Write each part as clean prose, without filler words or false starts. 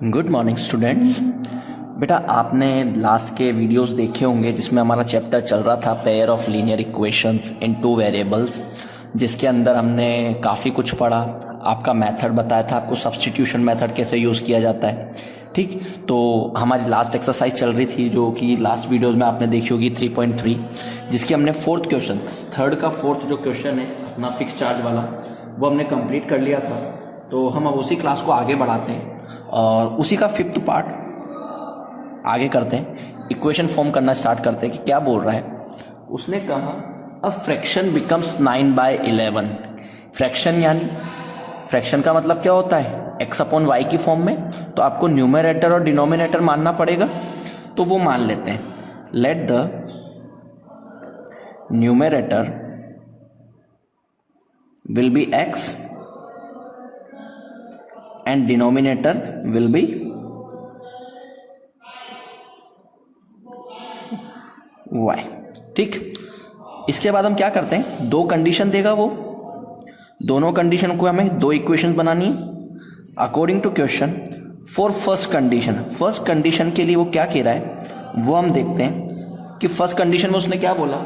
Good morning students. बेटा आपने last के वीडियोस देखे होंगे जिसमें हमारा चैप्टर चल रहा था pair of linear equations in two variables, जिसके अंदर हमने काफ़ी कुछ पढ़ा। आपका मेथड बताया था, आपको सब्स्टिट्यूशन मेथड कैसे यूज़ किया जाता है। ठीक, तो हमारी लास्ट एक्सरसाइज चल रही थी जो कि लास्ट वीडियोज़ में आपने देखी होगी 3.3, जिसकी हमने फोर्थ क्वेश्चन, थर्ड का फोर्थ जो क्वेश्चन है अपना फिक्स चार्ज वाला, वो हमने कंप्लीट कर लिया था। तो हम अब उसी क्लास को आगे बढ़ाते हैं और उसी का फिफ्थ पार्ट आगे करते हैं। इक्वेशन फॉर्म करना स्टार्ट करते हैं कि क्या बोल रहा है। उसने कहा अ फ्रैक्शन बिकम्स 9/11। फ्रैक्शन यानी फ्रैक्शन का मतलब क्या होता है, x अपॉन वाई की फॉर्म में। तो आपको न्यूमरेटर और डिनोमिनेटर मानना पड़ेगा, तो वो मान लेते हैं। Let the numerator will be x and denominator will be y। ठीक, इसके बाद हम क्या करते हैं, दो कंडीशन देगा वो, दोनों कंडीशन को हमें दो इक्वेशन बनानी है according to question. For first condition के लिए वो क्या कह रहा है वो हम देखते हैं कि फर्स्ट कंडीशन में उसने क्या बोला,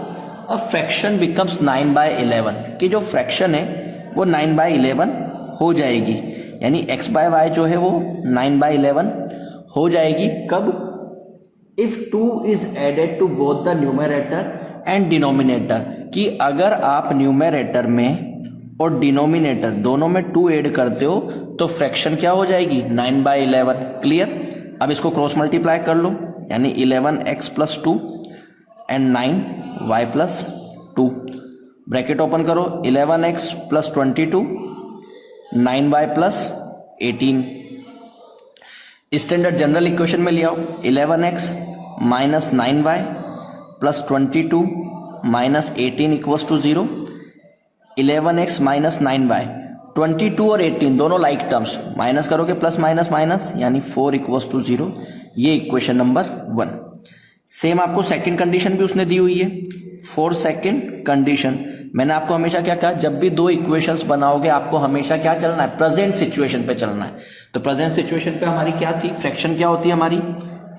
अ फ्रैक्शन बिकम्स 9/11, कि जो फ्रैक्शन है वो 9/11 हो जाएगी, यानी x बाय वाई जो है वो 9/11 हो जाएगी। कब? If 2 is added to both the numerator and denominator, कि अगर आप न्यूमरेटर में और डिनोमिनेटर दोनों में 2 ऐड करते हो तो फ्रैक्शन क्या हो जाएगी, 9/11। क्लियर? अब इसको क्रॉस मल्टीप्लाई कर लो, यानी 11x + 2 and 9y + 2। Bracket open करो, 11x + 22 9y + 18। Standard general equation में ले आओ, 11x - 9y + 22 - 18 = 0। 11x - 9y, 22 और 18 दोनों लाइक टर्म्स, माइनस करोगे प्लस माइनस माइनस, यानी 4 = 0। ये इक्वेशन नंबर 1। सेम आपको सेकंड कंडीशन भी उसने दी हुई है। फॉर सेकंड कंडीशन मैंने आपको हमेशा क्या कहा, जब भी दो इक्वेशंस बनाओगे आपको हमेशा क्या चलना है, प्रेजेंट सिचुएशन पे चलना है। तो प्रेजेंट सिचुएशन पे हमारी क्या थी, फ्रैक्शन क्या होती है हमारी,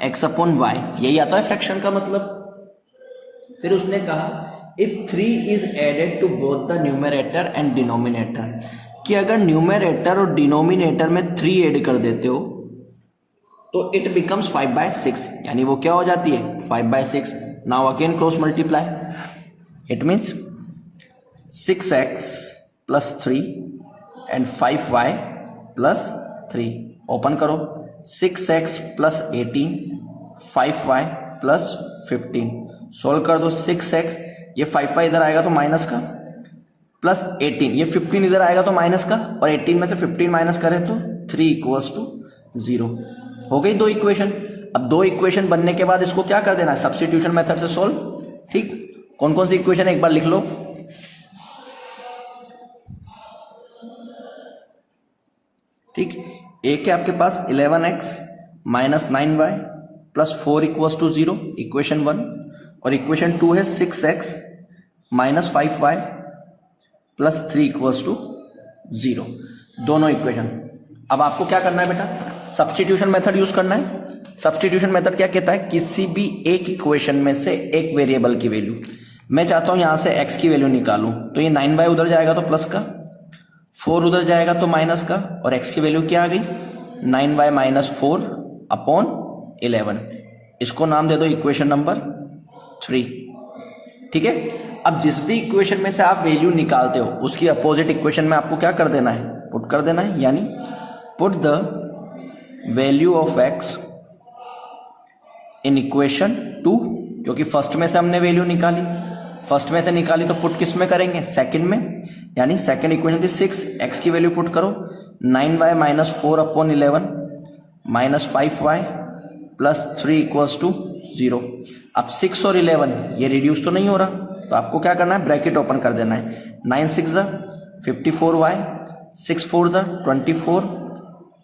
x अपॉन वाई, यही आता है फ्रैक्शन का मतलब। फिर उसने कहा if 3 is added to both the numerator and denominator, कि अगर न्यूमरेटर और डिनोमिनेटर में 3 ऐड कर देते हो तो इट बिकम्स 5/6, यानी वो क्या हो जाती है, 5/6। Now again cross multiply, it means 6x + 3 and 5y + 3। Open करो, 6x + 18 5y + 15। सोल्व कर दो, 6x, ये 5y इधर आएगा तो माइनस का, प्लस 18, ये 15 इधर आएगा तो माइनस का, और 18 में से 15 माइनस करें तो 3 = 0। हो गई दो इक्वेशन। अब दो इक्वेशन बनने के बाद इसको क्या कर देना है, सब्स्टिट्यूशन मेथड से सोल्व। ठीक, कौन कौन सी इक्वेशन एक बार लिख लो। ठीक, एक है आपके पास 11x - 9y + 4 = 0, इक्वेशन 1। और इक्वेशन 2 है 6x - 5y + 3 = 0, दोनों इक्वेशन। अब आपको क्या करना है बेटा, सब्स्टिट्यूशन मेथड यूज करना है। सब्स्टिट्यूशन मेथड क्या कहता है, किसी भी एक इक्वेशन में से एक वेरिएबल की वैल्यू, मैं चाहता हूं यहां से x की वैल्यू निकालूं, तो ये 9y उधर जाएगा तो प्लस का, 4 उधर जाएगा तो माइनस का, और x की वैल्यू क्या आ गई, 9y - 4 अपॉन 11। इसको नाम दे दो इक्वेशन नंबर 3। ठीक है, अब जिस भी इक्वेशन में से आप वैल्यू निकालते हो उसकी अपोजिट इक्वेशन में आपको क्या कर देना है, पुट कर देना है, यानी put the value of x in equation 2, क्योंकि फर्स्ट में से हमने वैल्यू निकाली, फर्स्ट में से निकाली तो पुट किस में करेंगे, सेकंड में, यानी सेकंड इक्वेशन थी 6, x की वैल्यू पुट करो, 9y - 4 अपॉन 11 - 5y + 3 = 0। अब 6 और 11 ये रिड्यूस तो नहीं हो रहा, तो आपको क्या करना है, ब्रैकेट ओपन कर देना है, 9 6 54y, 6 4 24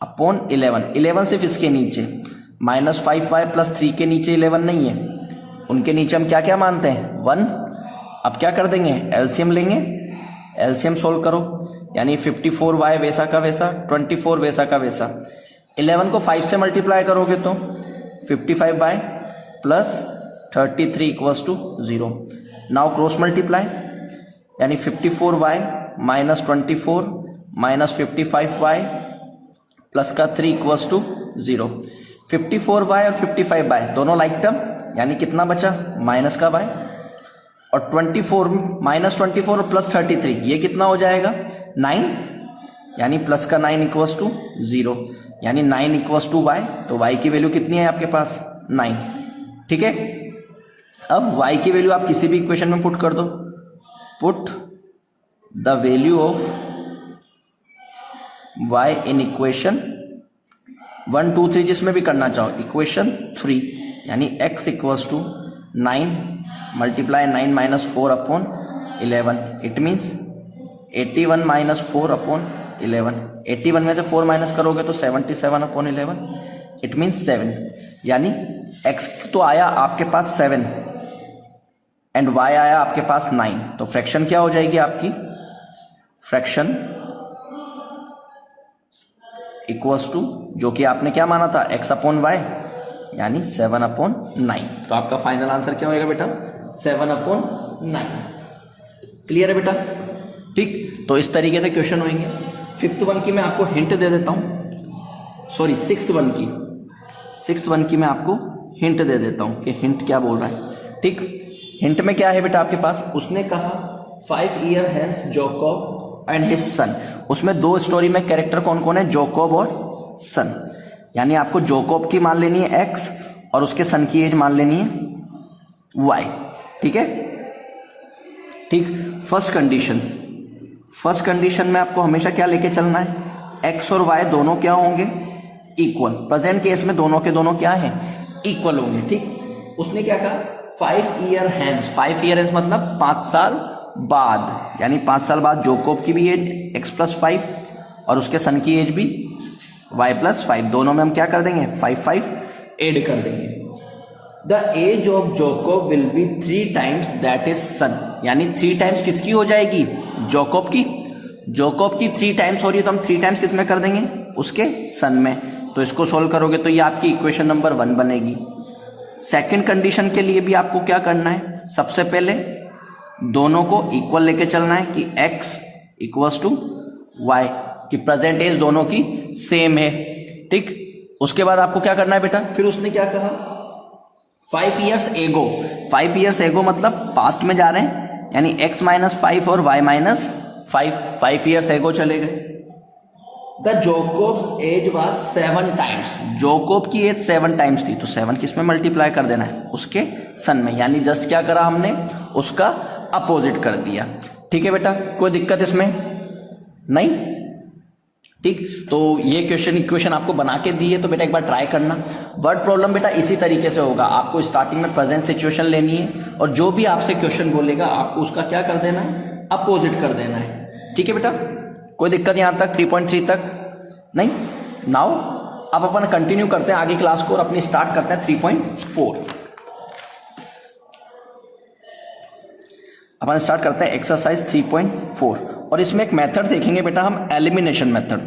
अपॉन 11, 11 सिर्फ इसके नीचे, -5y + 3 के नीचे 11 नहीं है, उनके नीचे हम क्या क्या मानते हैं, 1। अब क्या कर देंगे, एलसीएम लेंगे, एलसीएम सोल्व करो, यानी 54y वैसा का वैसा, 24 वैसा का वैसा, 11 को 5 से मल्टीप्लाई करोगे तो 55 by plus 33 equals to 0। Now cross multiply, यानी 54y minus 24 minus 55y plus का 3 इक्वल्स टू 0। 54y और 55y दोनों लाइक टर्म, यानी कितना बचा माइनस का y, और 24 माइनस 24 और प्लस 33 ये कितना हो जाएगा 9, यानी प्लस का 9 इक्वल्स टू 0, यानी 9 इक्वल्स टू y, तो y की वैल्यू कितनी है आपके पास 9। ठीक है, अब y की वैल्यू आप किसी भी इक्वेशन में पुट कर दो, put the value of y in equation 1 2 3 जिसमें भी करना चाहो, इक्वेशन 3, यानी x equals to 9 multiply 9 minus 4 upon 11, it means 81 minus 4 upon 11। 81 में से 4 माइनस करोगे तो 77 अपॉन 11, इट मीन्स 7, यानी x तो आया आपके पास 7 एंड y आया आपके पास 9, तो फ्रैक्शन क्या हो जाएगी आपकी, फ्रैक्शन इक्वल्स टू जो कि आपने क्या माना था x अपॉन y, यानी 7 अपॉन 9। तो आपका फाइनल आंसर क्या होएगा बेटा 7 अपॉन 9। क्लियर है बेटा? ठीक, तो इस तरीके से क्वेश्चन होंगे। 5th वन की मैं आपको हिंट दे देता हूँ, सॉरी 6th वन की मैं आपको हिंट दे देता हूँ कि हिंट क्या बोल रहा है। ठीक, हिंट में क्या है बेटा आपके पास, उसने कहा 5 year has Jacob and his son. उसमें 2 स्टोरी में कैरेक्टर कौन कौन है, जैकब और सन, यानी आपको जैकब की मान लेनी है x और उसके सन की एज मान लेनी है y। ठीक है, ठीक। फर्स्ट कंडीशन में आपको हमेशा क्या लेके चलना है, x और y दोनों क्या होंगे इक्वल। प्रेजेंट केस में दोनों के दोनों क्या हैं इक्वल होंगे। ठीक, उसने क्या कहा 5 ईयर हैंस, 5 ईयर हैंस मतलब 5 साल बाद, यानी 5 साल बाद जैकब की भी एज x+5 और उसके सन की एज भी y+5, दोनों में हम क्या कर देंगे 5 ऐड कर देंगे। The age of Jacob will be 3 times that is son, यानी 3 टाइम्स किसकी हो जाएगी जैकब की। जैकब की 3 टाइम्स हो रही है तो हम 3 टाइम्स किस में कर देंगे उसके सन में। तो इसको सोल्व करोगे तो ये आपकी इक्वेशन नंबर 1 बनेगी। सेकंड कंडीशन के लिए भी आपको क्या करना है, सबसे पहले दोनों को इक्वल लेके चलना है कि x इक्वल्स टू y, कि प्रेजेंट एज दोनों की सेम है। ठीक, उसके बाद आपको क्या करना है बेटा, फिर उसने क्या कहा 5 ईयर्स एगो, 5 ईयर्स एगो मतलब पास्ट में जा रहे हैं, यानी x-5 और y-5, 5 ईयर्स एगो चले गए। The Jacob's age was 7 times, Jacob की एज 7 टाइम्स थी, तो 7 किस में मल्टीप्लाई कर देना है उसके सन में, यानी जस्ट क्या करा हमने उसका अपोजिट कर दिया। ठीक है बेटा, कोई दिक्कत इसमें नहीं? ठीक, तो ये इक्वेशन आपको बना के दी है, तो बेटा एक बार ट्राई करना। वर्ड प्रॉब्लम बेटा इसी तरीके से होगा, आपको स्टार्टिंग में प्रेजेंट सिचुएशन लेनी है और जो भी आपसे क्वेश्चन बोलेगा आपको उसका क्या कर देना है अपोजिट कर देना है। ठीक है बेटा, कोई दिक्कत यहाँ तक 3.3 तक नहीं? नाउ अब अपन कंटिन्यू करते हैं आगे क्लास को और अपनी स्टार्ट करते हैं 3.4। अपन स्टार्ट करते हैं एक्सरसाइज 3.4 और इसमें एक मेथड देखेंगे बेटा हम, एलिमिनेशन मेथड।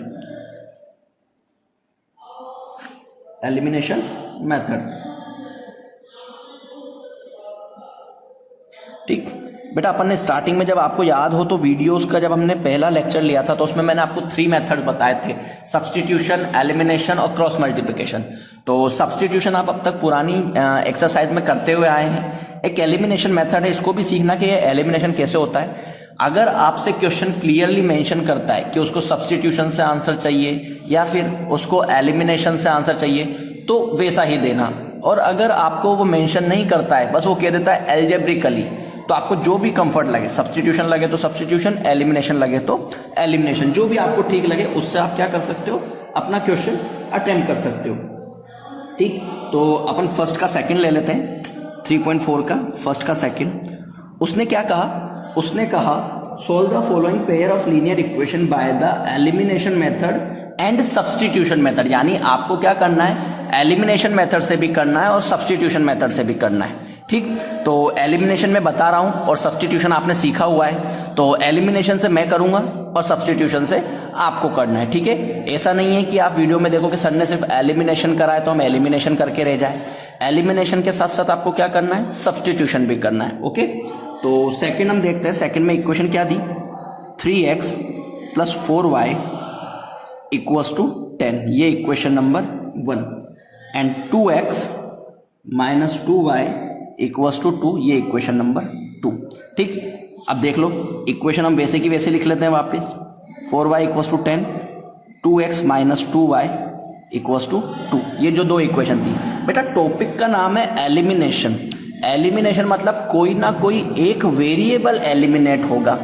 ठीक बेटा, अपन ने स्टार्टिंग में जब आपको याद हो तो वीडियोस का जब हमने पहला लेक्चर लिया था तो उसमें मैंने आपको 3 मेथड बताए थे, सब्स्टिट्यूशन, एलिमिनेशन और क्रॉस मल्टीप्लिकेशन। तो सब्स्टिट्यूशन आप अब तक पुरानी एक्सरसाइज में करते हुए आए हैं। एक एलिमिनेशन मेथड है, इसको भी सीखना कि ये एलिमिनेशन कैसे होता है। अगर आपसे क्वेश्चन क्लियरली मेंशन करता है कि उसको सब्स्टिट्यूशन से आंसर चाहिए या फिर उसको एलिमिनेशन से आंसर चाहिए तो वैसा ही देना, और अगर आपको वो मेंशन नहीं करता है, बस वो कह देता है एल्जेब्रिकली, तो आपको जो भी कंफर्ट लगे, सब्स्टिट्यूशन लगे तो सब्स्टिट्यूशन, एलिमिनेशन लगे तो एलिमिनेशन, जो भी आपको ठीक लगे उससे आप क्या कर सकते हो अपना क्वेश्चन अटेम्प्ट कर सकते हो। ठीक, तो अपन फर्स्ट का सेकंड ले लेते हैं, 3.4 का फर्स्ट का सेकंड। उसने क्या कहा, उसने कहा solve the following pair of linear equation by the elimination method and substitution method, यानी आपको क्या करना है एलिमिनेशन मेथड से भी करना है और सब्स्टिट्यूशन मेथड से भी करना है। ठीक, तो एलिमिनेशन में बता रहा हूं और सब्स्टिट्यूशन आपने सीखा हुआ है, तो एलिमिनेशन से मैं करूंगा और सब्स्टिट्यूशन से आपको करना है, ठीक है। ऐसा नहीं है कि आप वीडियो में देखो कि सर ने सिर्फ एलिमिनेशन कराया तो हम एलिमिनेशन करके रह जाए। एलिमिनेशन के साथ साथ आपको क्या करना है, सब्स्टिट्यूशन भी करना है, ओके। तो सेकंड हम देखते हैं, सेकंड में इक्वेशन क्या दी, 3x + 4y = 10, ये equation number 1, and 2x - 2y = 2, ये इक्वेशन नंबर 2, ठीक। अब देख लो इक्वेशन हम वैसे की वैसे लिख लेते हैं वापस, 4y = 10, 2x - 2y = 2, ये जो दो इक्वेशन थी। बेटा टॉपिक का नाम है एलिमिनेशन। एलिमिनेशन मतलब कोई ना कोई एक वेरिएबल एलिमिनेट होगा।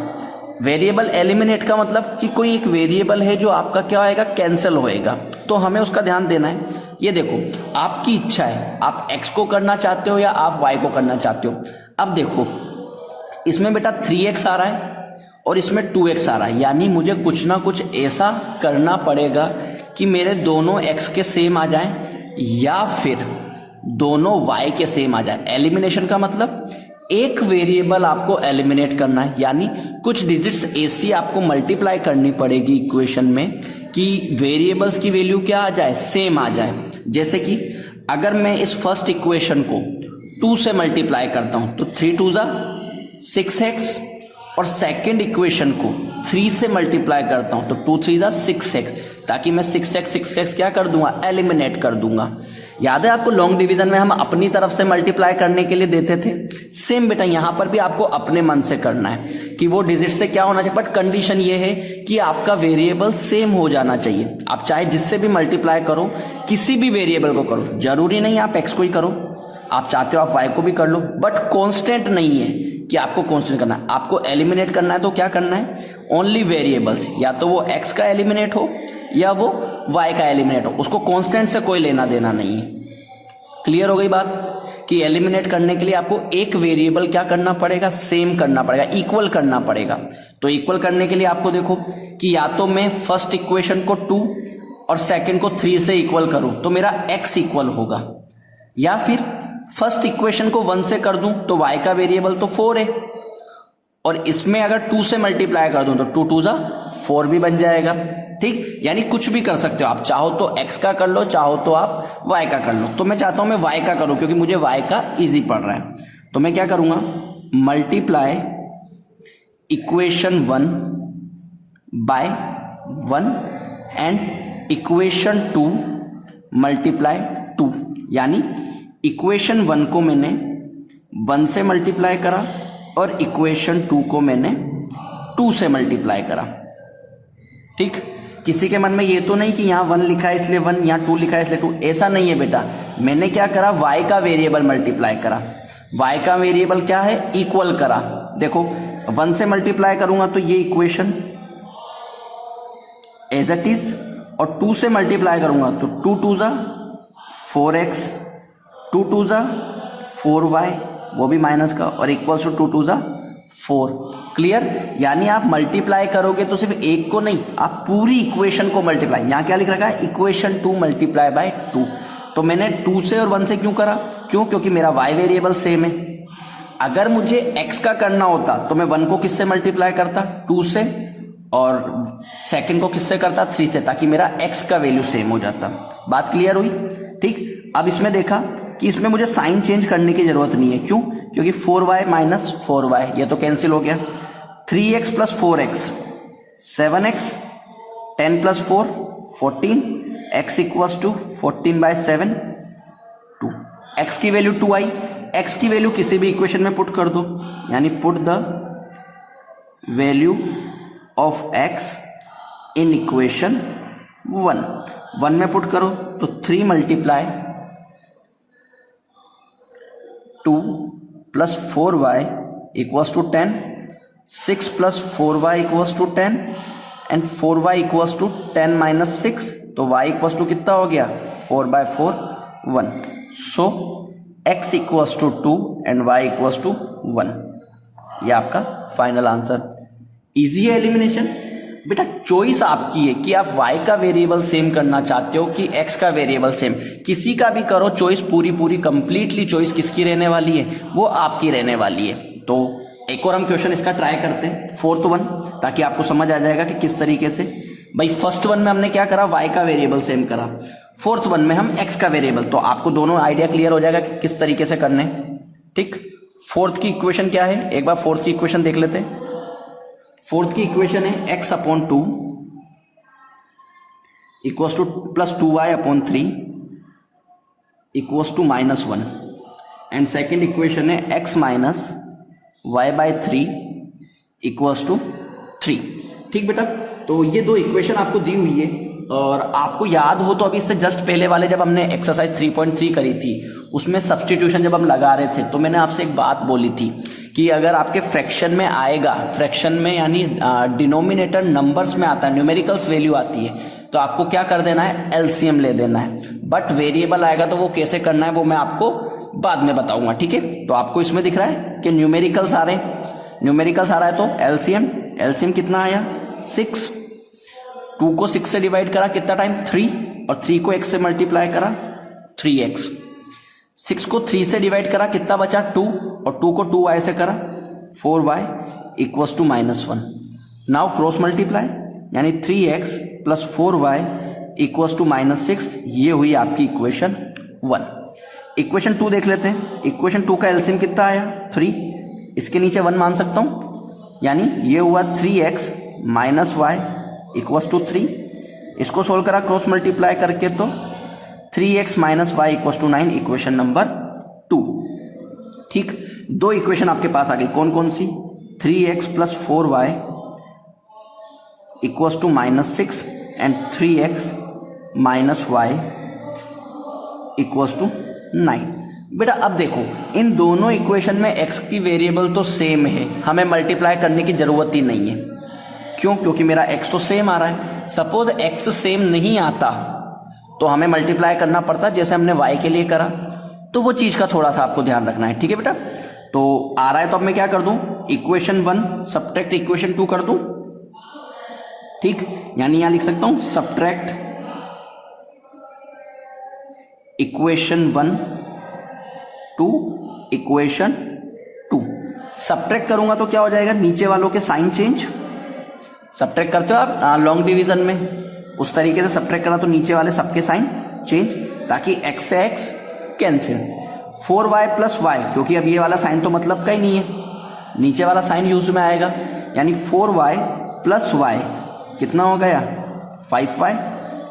वेरिएबल एलिमिनेट का मतलब कि कोई एक वेरिएबल है जो आपका क्या होएगा, कैंसिल होएगा, तो हमें उसका ध्यान देना है। ये देखो आपकी इच्छा है, आप x को करना चाहते हो या आप y को करना चाहते हो। अब देखो इसमें बेटा 3x आ रहा है और इसमें 2x आ रहा है, यानी मुझे कुछ ना कुछ ऐसा करना पड़ेगा कि मेरे दोनों x के सेम आ जाएं या फिर दोनों y के सेम आ जाए। एलिमिनेशन का मतलब एक वेरिएबल आपको एलिमिनेट करना है, यानी कुछ डिजिट्स ऐसी आपको मल्टीप्लाई करनी पड़ेगी इक्वेशन में कि वेरिएबल्स की वैल्यू क्या आ जाए, सेम आ जाए। जैसे कि अगर मैं इस फर्स्ट इक्वेशन को 2 से मल्टीप्लाई करता हूं तो 3 2 6x, और सेकंड इक्वेशन को 3 से मल्टीप्लाई करता हूं तो 2 3 6x, ताकि मैं 6x क्या कर दूंगा, एलिमिनेट कर दूंगा। याद है आपको लॉन्ग डिवीजन में हम अपनी तरफ से मल्टीप्लाई करने के लिए देते थे, सेम बेटा यहां पर भी आपको अपने मन से करना है कि वो डिजिट से क्या होना चाहिए, बट कंडीशन ये है कि आपका वेरिएबल सेम हो जाना चाहिए। आप चाहे जिससे भी मल्टीप्लाई करो, किसी भी वेरिएबल को करो, जरूरी नहीं आप x को ही करो, आप चाहते हो आप y को भी कर लो, बट कांस्टेंट नहीं है कि आपको कांस्टेंट करना है। आपको एलिमिनेट करना है तो क्या करना है, ओनली वेरिएबल्स, या तो वो x का एलिमिनेट हो या वो y का एलिमिनेट हो, उसको कांस्टेंट से कोई लेना देना नहीं है। क्लियर हो गई बात कि एलिमिनेट करने के लिए आपको एक वेरिएबल क्या करना पड़ेगा, सेम करना पड़ेगा, इक्वल करना पड़ेगा। तो इक्वल करने के लिए आपको देखो कि या तो मैं फर्स्ट इक्वेशन को 2 और सेकंड को 3 से इक्वल करूं तो मेरा x इक्वल होगा, या फिर फर्स्ट इक्वेशन को 1 से कर दूं तो y का वेरिएबल तो 4 है, और इसमें अगर 2 से मल्टीप्लाई कर दूं तो 2 2 4 भी बन जाएगा, ठीक। यानी कुछ भी कर सकते हो आप, चाहो तो x का कर लो, चाहो तो आप y का कर लो। तो मैं चाहता हूं मैं y का करूं क्योंकि मुझे y का इजी पड़ रहा है। तो मैं क्या करूंगा, multiply equation 1 by 1 and equation 2 multiply 2, यानी इक्वेशन 1 को मैंने 1 से मल्टीप्लाई करा और इक्वेशन 2 को मैंने 2 से मल्टीप्लाई करा, ठीक। किसी के मन में ये तो नहीं कि यहाँ 1 लिखा है इसलिए 1, यहाँ 2 लिखा है इसलिए 2, ऐसा नहीं है बेटा। मैंने क्या करा, y का वेरिएबल मल्टीप्लाई करा। y का वेरिएबल क्या है, इक्वल करा। देखो 1 से मल्टीप्लाई करूंगा तो ये इक्वेशन एज इट इज, और 2 से मल्टीप्लाई करूंगा तो 2 2 4x, 2 2 4y, वो भी माइनस का, और इक्वल्स टू 2 2 4। क्लियर। यानी आप मल्टीप्लाई करोगे तो सिर्फ एक को नहीं, आप पूरी इक्वेशन को मल्टीप्लाई, यहाँ क्या लिख रखा है, इक्वेशन 2 मल्टीप्लाई बाय 2। तो मैंने 2 से और 1 से क्यों करा, क्योंकि मेरा y वेरिएबल सेम है। अगर मुझे x का करना होता तो मैं 1 को किससे मल्टीप्लाई करता, 2 से, और सेकंड को किससे करता, 3 से, ताकि मेरा x का वैल्यू सेम हो जाता। बात क्लियर हुई, ठीक। अब इसमें देखा कि इसमें मुझे साइन चेंज करने की जरूरत नहीं है, क्यों, क्योंकि 4y माइनस 4y ये तो कैंसिल हो गया। 3x + 4x 7x, 10 + 4 14, x = 14/7 2, x की वैल्यू 2 आई। x की वैल्यू किसी भी इक्वेशन में पुट कर दो, यानी put the value of x in equation 1 में पुट करो तो 3 multiply 2 + 4y = 10, 6 + 4y = 10, and 4y = 10 - 6, तो y = कितना हो गया, 4/4 1। सो x = 2 एंड y = 1। ये आपका फाइनल आंसर। इजी है एलिमिनेशन। बेटा चॉइस आपकी है कि आप y का वेरिएबल सेम करना चाहते हो कि x का वेरिएबल सेम, किसी का भी करो, चॉइस पूरी कंप्लीटली चॉइस किसकी रहने वाली है, वो आपकी रहने वाली है। तो एक और हम क्वेश्चन इसका ट्राई करते हैं, 4th वन, ताकि आपको समझ आ जाएगा कि किस तरीके से भाई फर्स्ट वन में हमने क्या करा, y का वेरिएबल सेम करा, फोर्थ वन में हम x का वेरिएबल। तो आपको दोनों आइडिया क्लियर हो जाएगा कि किस तरीके से करने। ठीक, फोर्थ की इक्वेशन क्या है, एक बार फोर्थ की इक्वेशन देख लेते हैं। फोर्थ की इक्वेशन है x upon 2 equals to plus 2y upon 3 equals to -1 and second equation है x minus y by 3 equals to 3। ठीक बेटा, तो ये दो इक्वेशन आपको दी हुई है और आपको याद हो तो अभी इससे जस्ट पहले वाले जब हमने एक्सरसाइज 3.3 करी थी उसमें सब्स्टिट्यूशन जब हम लगा रहे थे तो मैंने आपसे एक बात बोली थी कि अगर आपके फ्रैक्शन में आएगा, फ्रैक्शन में यानी डिनोमिनेटर नंबर्स में आता है, न्यूमेरिकल्स वैल्यू आती है, तो आपको क्या कर देना है, एलसीएम ले देना है। बट वेरिएबल आएगा तो वो कैसे करना है वो मैं आपको बाद में बताऊंगा। ठीक है, तो आपको इसमें दिख रहा है कि न्यूमेरिकल्स आ रहे हैं, न्यूमेरिकल्स आ रहा है तो एलसीएम, एलसीएम कितना आया 6, 2 को 6 से डिवाइड करा कितना टाइम 3 और 3 को x से मल्टीप्लाई करा 3x, 6 को 3 से डिवाइड करा कितना बचा 2 और 2 को 2y से करा 4y equals to -1। Now cross multiply यानी 3x plus 4y equals to -6। ये हुई आपकी इक्वेशन 1। इक्वेशन 2 देख लेते हैं। इक्वेशन 2 का एलसीएम कितना आया 3, इसके नीचे 1 मान सकता हूं, यानी ये हुआ 3x minus y equals to 3। इसको सोल्व करा क्रॉस मल्टीप्लाई करके तो 3x minus y equals to 9, equation number 2। ठीक, दो इक्वेशन आपके पास आ गई, कौन कौन सी, 3x plus 4y equals to -6 and 3x minus y equals to 9। बेटा अब देखो इन दोनों इक्वेशन में x की वेरिएबल तो सेम है, हमें मल्टीप्लाई करने की जरूरत ही नहीं है। क्यों, क्योंकि मेरा x तो सेम आ रहा है। सपोज x सेम नहीं आता तो हमें मल्टीप्लाई करना पड़ता जैसे हमने y के लिए करा, तो वो चीज का थोड़ा सा आपको ध्यान रखना है। ठीक है बेटा, तो आ रहा है तो अब मैं क्या कर दूं, इक्वेशन 1 सब्ट्रैक्ट इक्वेशन 2 कर दूं। ठीक, यानी यहां लिख सकता हूं subtract equation 1 to equation 2। Subtract करूंगा तो क्या हो जाएगा, नीचे वालों के साइन चेंज, सब्ट्रैक्ट करते हो आप लॉन्ग डिवीजन में, उस तरीके से सब्ट्रैक्ट करा तो नीचे वाले सबके साइन चेंज, ताकि x से x cancel, 4y plus y, क्योंकि अब ये वाला साइन तो मतलब का ही नहीं है, नीचे वाला साइन यूज में आएगा, यानी 4y प्लस y कितना हो गया 5y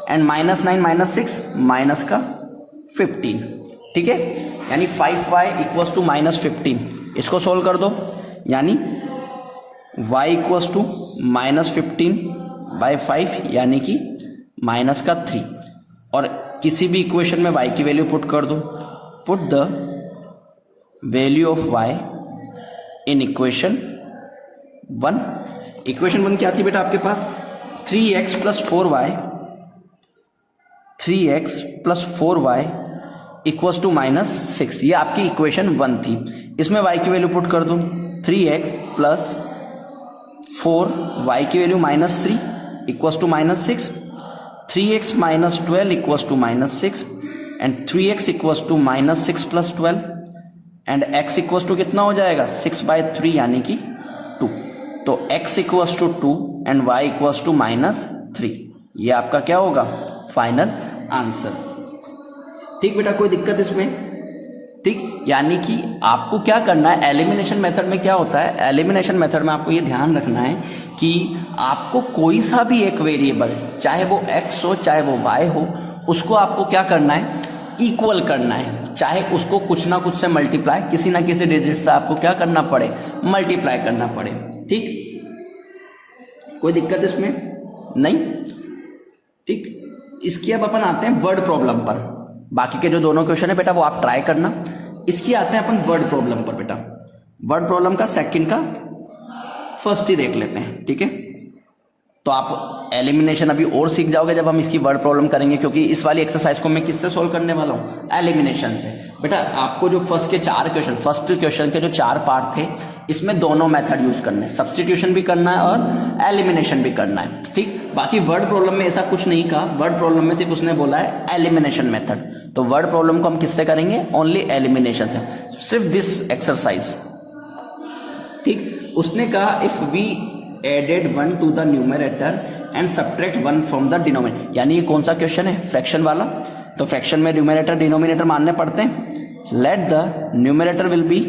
एंड -9 -6 माइनस का 15। ठीक है, यानी 5y इक्वल्स टू -15। इसको सोल्व कर दो, यानी y इक्वल्स टू -15 बाय 5 यानी कि -3। और किसी भी इक्वेशन में y की वैल्यू पुट कर दो, put the value of y in equation 1। Equation 1 क्या थी बेटा आपके पास, 3x plus 4y, 3x plus 4y equals to -6, ये आपकी इक्वेशन 1 थी। इसमें y की वैल्यू पुट कर दो, 3x प्लस 4y की value -3 equals to -6, 3x minus 12 equals to -6 and 3x equals to -6 plus 12 and x equals to कितना हो जाएगा 6/3 यानी कि 2। तो x equals to 2 and y equals to -3, ये आपका क्या होगा फाइनल आंसर। ठीक बेटा, कोई दिक्कत इसमें। ठीक, यानी कि आपको क्या करना है, एलिमिनेशन मेथड में क्या होता है, एलिमिनेशन मेथड में आपको ये ध्यान रखना है कि आपको कोई सा भी एक वेरिएबल, चाहे वो x हो चाहे वो y हो, उसको आपको क्या करना है, इक्वल करना है, चाहे उसको कुछ ना कुछ से मल्टीप्लाई, किसी ना किसी डिजिट से आपको क्या करना पड़े, मल्टीप्लाई करना पड़े। ठीक, कोई दिक्कत इसमें नहीं। ठीक, इसकी अब अपन आते हैं वर्ड प्रॉब्लम पर। बाकी के जो दोनों क्वेश्चन है बेटा वो आप ट्राई करना, इसकी आते हैं अपन वर्ड प्रॉब्लम पर। बेटा वर्ड प्रॉब्लम का सेकंड का फर्स्ट ही देख लेते हैं। ठीक है, तो आप एलिमिनेशन अभी और सीख जाओगे जब हम इसकी वर्ड प्रॉब्लम करेंगे, क्योंकि इस वाली एक्सरसाइज को मैं किससे सोल्व करने वाला हूँ, एलिमिनेशन से। बेटा आपको जो फर्स्ट क्वेश्चन के जो 4 पार्ट थे, इसमें दोनों मेथड यूज करने, सब्स्टिट्यूशन भी करना है और एलिमिनेशन भी करना है। ठीक, बाकी वर्ड प्रॉब्लम में ऐसा कुछ नहीं कहा, वर्ड प्रॉब्लम में सिर्फ उसने बोला है एलिमिनेशन मेथड। तो वर्ड प्रॉब्लम को हम किससे करेंगे, ओनली एलिमिनेशन से, सिर्फ दिस एक्सरसाइज। ठीक, उसने कहा if we added 1 to the numerator and subtract 1 from the denominator. यानी ये कौन सा क्वेश्चन है, फ्रैक्शन वाला, तो फ्रैक्शन में न्यूमरेटर डिनोमिनेटर मानने पड़ते हैं। Let the numerator will be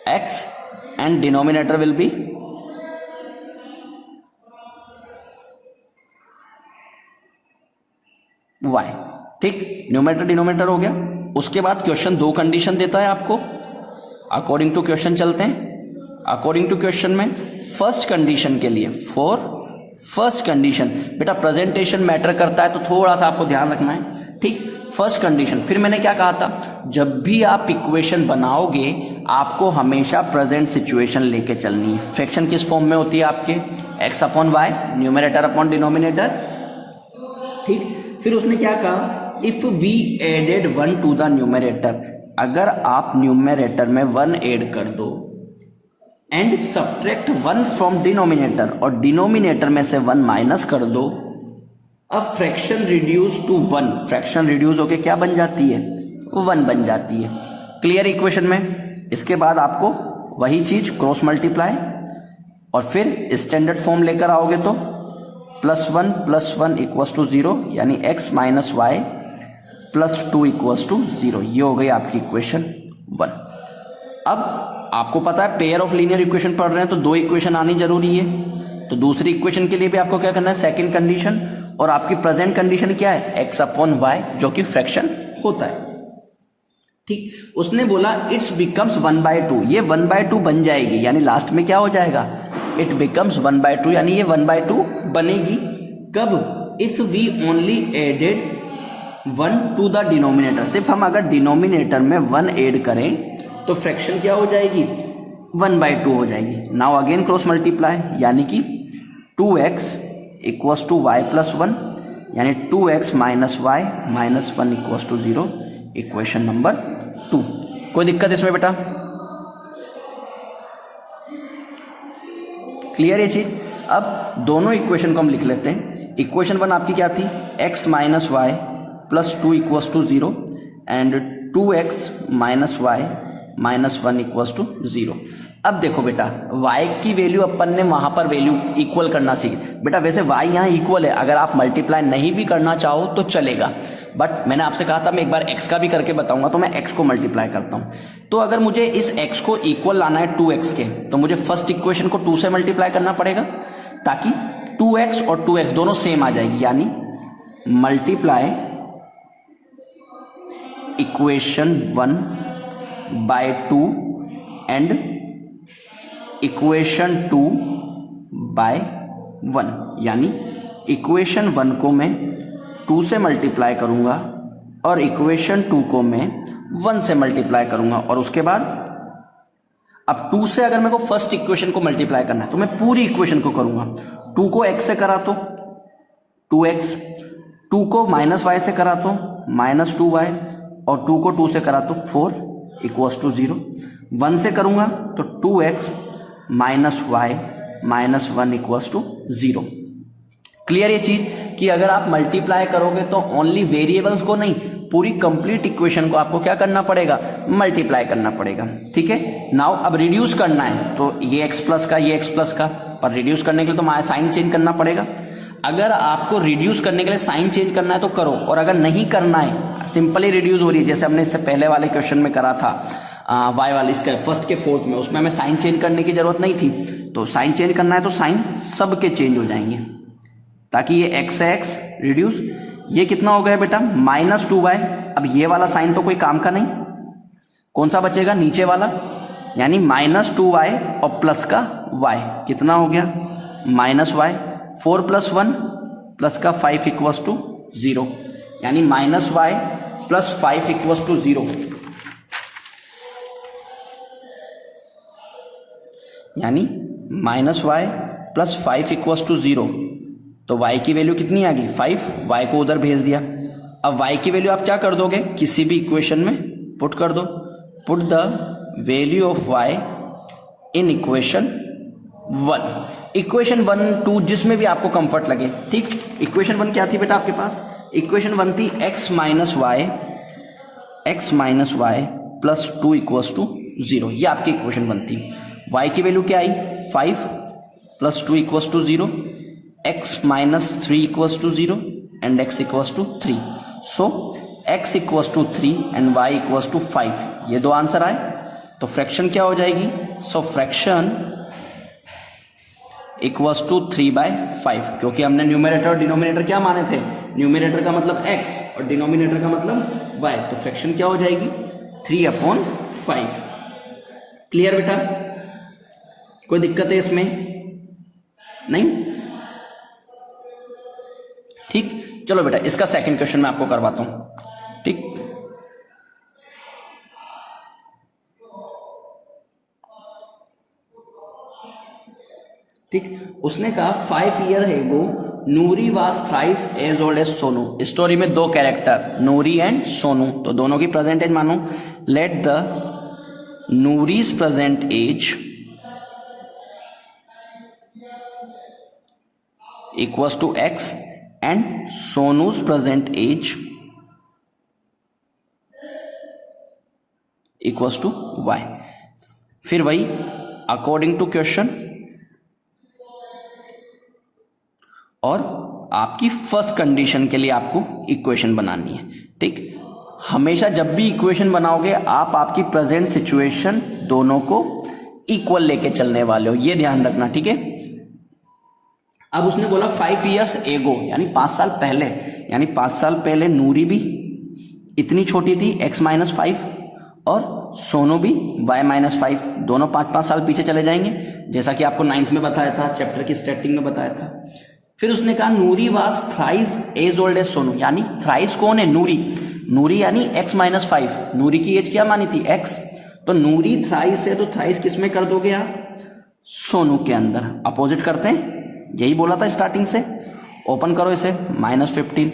x and denominator will be y। ठीक, न्यूमरेटर डिनोमिनेटर हो गया। उसके बाद क्वेश्चन दो कंडीशन देता है आपको, अकॉर्डिंग टू क्वेश्चन चलते हैं। अकॉर्डिंग टू क्वेश्चन में फर्स्ट कंडीशन के लिए, फॉर फर्स्ट कंडीशन, बेटा प्रेजेंटेशन मैटर करता है तो थोड़ा सा आपको ध्यान रखना है। ठीक, फर्स्ट कंडीशन, फिर मैंने क्या कहा था, जब भी आप इक्वेशन बनाओगे आपको हमेशा प्रेजेंट सिचुएशन लेके चलनी है। फ्रैक्शन किस फॉर्म में होती है आपके, x upon y, numerator upon denominator. ठीक, फिर उसने क्या कहा, if we added 1 to the numerator, अगर आप न्यूमरेटर में 1 ऐड कर दो एंड सब्ट्रैक्ट 1 फ्रॉम डिनोमिनेटर, और डिनोमिनेटर में से 1 माइनस कर दो, अब fraction reduce to 1, fraction reduce होके क्या बन जाती है, 1 बन जाती है। क्लियर इक्वेशन में। इसके बाद आपको वही चीज क्रॉस मल्टीप्लाई और फिर स्टैंडर्ड फॉर्म लेकर आओगे तो +1 इक्वल्स टू 0, यानी x minus y +2 equals to 0। ये हो गई आपकी इक्वेशन 1। अब आपको पता है पेयर ऑफ लीनियर इक्वेशन पढ़ रहे हैं तो दो इक्वेशन आनी जरूरी है। तो दूसरी इक्वेशन के लिए भी आपको क्या करना है, सेकंड कंडीशन, और आपकी प्रेजेंट कंडीशन क्या है, x अपॉन वाई, जो कि फ्रैक्शन होता है। ठीक, उसने बोला इट्स बिकम्स 1/2, ये 1/2 बन जाएगी, यानी लास्ट में क्या हो जाएगा, इट बिकम्स 1/2, यानी ये 1/2 बनेगी। कब, if we only added 1 to the denominator, सिर्फ हम अगर डिनोमिनेटर में 1 ऐड करें तो फ्रैक्शन क्या हो जाएगी, 1/2 हो जाएगी। नाउ अगेन क्रॉस मल्टीप्लाई, यानी कि 2x equals to Y plus 1, यानी 2x minus y minus 1 equals to 0, equation number 2। कोई दिक्कत इसमें बेटा, क्लियर ये चीज। अब दोनों इक्वेशन को हम लिख लेते हैं। इक्वेशन 1 आपकी क्या थी, x minus y plus 2 equals to 0 and 2x minus y minus 1 equals to 0। अब देखो बेटा, y की वैल्यू अपन ने वहां पर वैल्यू इक्वल करना सीखी। बेटा वैसे y यहाँ इक्वल है, अगर आप मल्टीप्लाई नहीं भी करना चाहो तो चलेगा, बट मैंने आपसे कहा था मैं एक बार x का भी करके बताऊंगा, तो मैं x को मल्टीप्लाई करता हूं। तो अगर मुझे इस x को इक्वल लाना है 2x के, तो मुझे फर्स्ट इक्वेशन को 2 से मल्टीप्लाई करना पड़ेगा, ताकि 2x और 2x दोनों सेम आ जाएगी, यानी multiply equation 1 by 2 and equation 2 by 1, यानी इक्वेशन 1 को मैं 2 से मल्टीप्लाई करूंगा और इक्वेशन 2 को मैं 1 से मल्टीप्लाई करूंगा। और उसके बाद अब 2 से अगर मेरे को फर्स्ट इक्वेशन को मल्टीप्लाई करना है तो मैं पूरी इक्वेशन को करूंगा। 2 को x से करा तो 2x, 2 को माइनस वाई से करा तो -2y, और 2 को 2 से करा तो 4 इक्वल्स टू 0। 1 से करूंगा तो 2x minus y minus 1 equals to 0। Clear ये चीज कि अगर आप मल्टीप्लाई करोगे तो ओनली वेरिएबल्स को नहीं, पूरी कंप्लीट इक्वेशन को आपको क्या करना पड़ेगा, मल्टीप्लाई करना पड़ेगा। ठीक है, नाउ अब रिड्यूस करना है तो ये x प्लस का ये x प्लस का, पर रिड्यूस करने के लिए तो साइन चेंज करना पड़ेगा। अगर आपको रिड्यूस करने के लिए साइन चेंज करना है तो करो, और अगर नहीं करना है, सिंपली रिड्यूस हो रही है, जैसे हमने इससे पहले वाले क्वेश्चन में करा था वाई वाले इसके फर्स्ट के फोर्थ में, उसमें हमें साइन चेंज करने की जरूरत नहीं थी। तो साइन चेंज करना है तो साइन सबके चेंज हो जाएंगे, ताकि ये x से x रिड्यूस, ये कितना हो गया बेटा -2y। अब ये वाला साइन तो कोई काम का नहीं, कौन सा बचेगा, नीचे वाला, यानी -2y और प्लस का y, कितना हो गया -y। 4 + 1 प्लस का 5 इक्वल्स टू 0, यानी -y प्लस 5 इक्वल्स टू 0, यानी -y प्लस 5 इक्वल्स टू 0। तो y की वैल्यू कितनी आ गई 5, y को उधर भेज दिया। अब y की वैल्यू आप क्या कर दोगे, किसी भी इक्वेशन में पुट कर दो, put the value of y in equation 1, equation 1 2 जिसमें भी आपको कंफर्ट लगे। ठीक, इक्वेशन 1 क्या थी बेटा आपके पास, इक्वेशन 1 थी x minus y plus 2 equals to 0, ये आपकी इक्वेशन बनती। y की वैल्यू क्या आई 5 + 2 = 0, x - 3 = 0 and x = 3। So x = 3 and y = 5, ये दो आंसर आए। तो फ्रैक्शन क्या हो जाएगी? सो फ्रैक्शन इक्वल्स टू 3/5, क्योंकि हमने न्यूमरेटर और डिनोमिनेटर क्या माने थे? न्यूमरेटर का मतलब x और डिनोमिनेटर का मतलब y, तो फ्रैक्शन क्या हो जाएगी 3/5। क्लियर बेटा? कोई दिक्कत है इसमें? नहीं? ठीक, चलो बेटा इसका सेकंड क्वेश्चन मैं आपको करवाता हूं। ठीक, ठीक, उसने कहा 5 years ago Noori was thrice as old as Sonu. Story में दो कैरेक्टर नूरी एंड सोनू, तो दोनों की प्रेजेंट एज मानो। Let the Noori's present age equals to x and Sonu's present age equals to y। फिर वही अकॉर्डिंग टू क्वेश्चन, और आपकी फर्स्ट कंडीशन के लिए आपको इक्वेशन बनानी है। ठीक, हमेशा जब भी इक्वेशन बनाओगे आप आपकी प्रेजेंट सिचुएशन दोनों को इक्वल लेके चलने वाले हो, ये ध्यान रखना। ठीक है, अब उसने बोला 5 years ago, यानी 5 साल पहले, यानी 5 साल पहले नूरी भी इतनी छोटी थी x - 5 और सोनू भी y - 5, दोनों 5-5 साल पीछे चले जाएंगे, जैसा कि आपको 9th में बताया था, चैप्टर की स्टार्टिंग में बताया था। फिर उसने कहा Noori was thrice as old as Sonu, यानी थ्राइस कौन है? नूरी। नूरी यानी x - 5, नूरी की एज क्या मानी थी? x, तो नूरी थ्राइस है, तो थ्राइस किस में कर दोगे आप? सोनू के अंदर। अपोजिट करते हैं, यही बोला था स्टार्टिंग से। ओपन करो इसे, -15,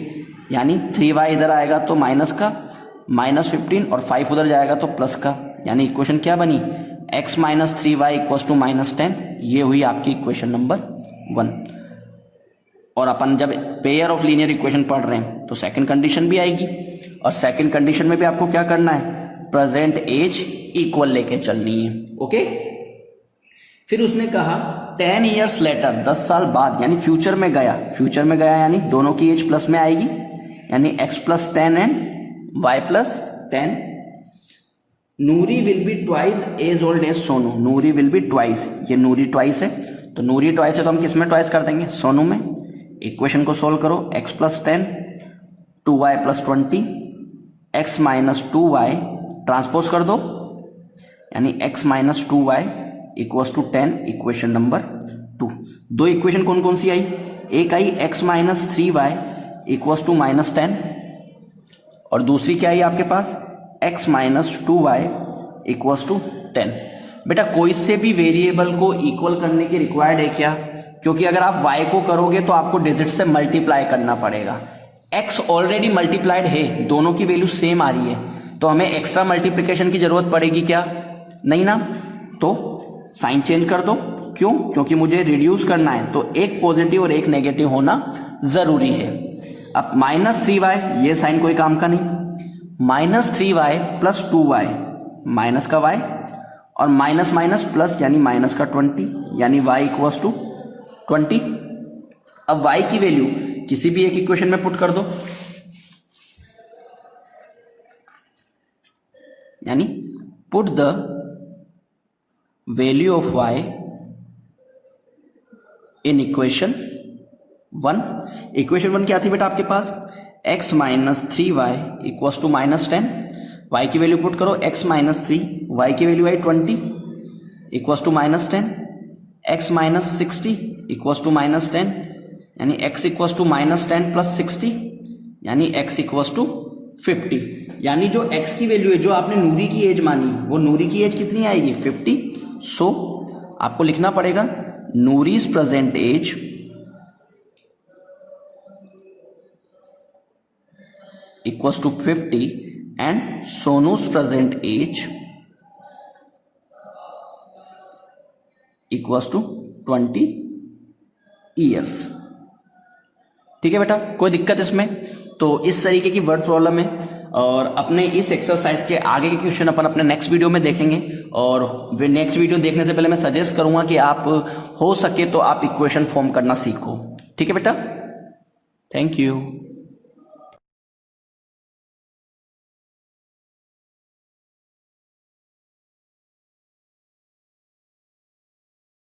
यानी 3y इधर आएगा तो माइनस का, -15 और 5 उधर जाएगा तो प्लस का, यानी इक्वेशन क्या बनी? x - 3y = -10। ये हुई आपकी इक्वेशन नंबर 1। और अपन जब पेयर ऑफ लीनियर इक्वेशन पढ़ रहे हैं तो सेकंड कंडीशन भी आएगी, और सेकंड कंडीशन में भी आपको क्या करना है? प्रेजेंट एज इक्वल लेके चलनी है। ओके, फिर उसने कहा 10 years later, 10 साल बाद, यानी फ्यूचर में गया। फ्यूचर में गया यानी दोनों की एज प्लस में आएगी, यानी x + 10 and y + 10। Noori will be twice as old as Sonu. Noori will be twice, ये नूरी ट्वाइस है, तो नूरी ट्वाइस है तो हम किस में ट्वाइस कर देंगे? सोनू में। इक्वेशन को सोल्व करो, x + 10 2y + 20, x - 2y transpose कर दो, यानी x - 2y = 10, इक्वेशन नंबर 2। दो इक्वेशन कौन कौन सी आई? एक आई x - 3y = -10, और दूसरी क्या आई आपके पास? x - 2y = 10। बेटा कोई से भी वेरिएबल को इक्वल करने की रिक्वायर्ड है क्या? क्योंकि अगर आप y को करोगे तो आपको डिजिट से मल्टीप्लाई करना पड़ेगा। x ऑलरेडी मल्टीप्लाइड है, दोनों की वैल्यू सेम आ रही है, तो हमें एक्स्ट्रा मल्टीप्लिकेशन की जरूरत पड़ेगी क्या? नहीं ना, तो साइन चेंज कर दो। क्यों? क्योंकि मुझे रिड्यूस करना है, तो एक पॉजिटिव और एक नेगेटिव होना जरूरी है। अब -3y, ये साइन कोई काम का नहीं। -3y + 2y, माइनस का y, और माइनस माइनस प्लस यानी माइनस का 20, यानी y = 20। अब y की वैल्यू किसी भी एक इक्वेशन में पुट कर दो, यानी put the value of y in equation 1। Equation 1 क्या थी बेटा आपके पास? x - 3y = -10। y की वैल्यू पुट करो, x - 3, y की वैल्यू आई 20 = -10, x - 60 = -10, यानी x = -10 + 60, यानी x = 50। यानी जो x की वैल्यू है, जो आपने नूरी की एज मानी, वो नूरी की एज कितनी आएगी? 50। सो आपको लिखना पड़ेगा Noori's present age equals to 50 and Sonu's present age equals to 20 years। ठीक है बेटा, कोई दिक्कत इसमें? तो इस तरीके की वर्ड प्रॉब्लम है और अपने इस एक्सरसाइज के आगे के क्वेश्चन अपन अपने नेक्स्ट वीडियो में देखेंगे। और नेक्स्ट वीडियो देखने से पहले मैं सजेस्ट करूंगा कि आप हो सके तो आप इक्वेशन फॉर्म करना सीखो। ठीक है बेटा, थैंक यू।